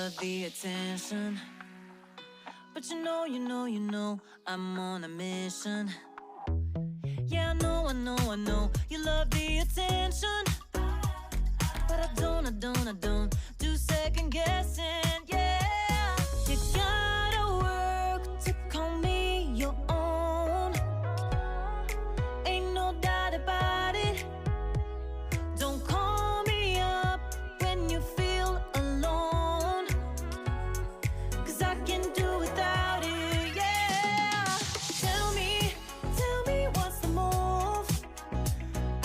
love the attention, but you know, I'm on a mission. Yeah, I know, you love the attention, but I don't do second guessing, yeah. You gotta work to call me your own, ain't no doubt about it. Don't call me up when you feel alone, 'cause I can do without it, yeah. Tell me what's the move?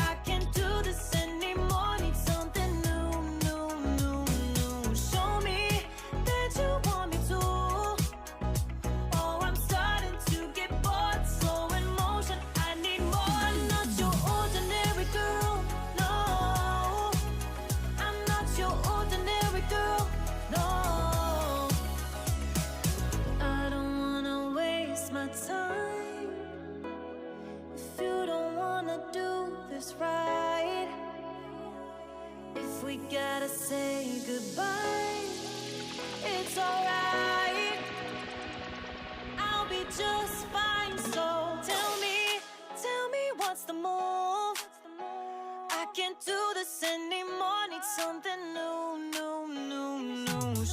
I can't do this anymore, need something new. Show me that you want me to. Oh, I'm starting to get bored, slow in motion, I need more. I'm not your ordinary girl, no. I'm not your ordinary girl, no. I don't wanna waste my time if you don't wanna do this right. If we gotta say goodbye, it's alright, I'll be just fine. So tell me what's the move? I can't do this anymore, need something new.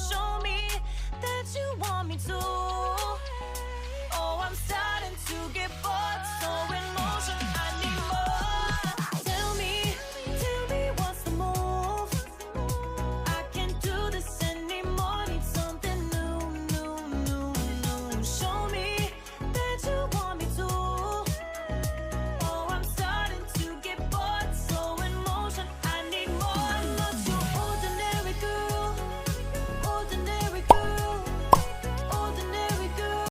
Show me that you want me to.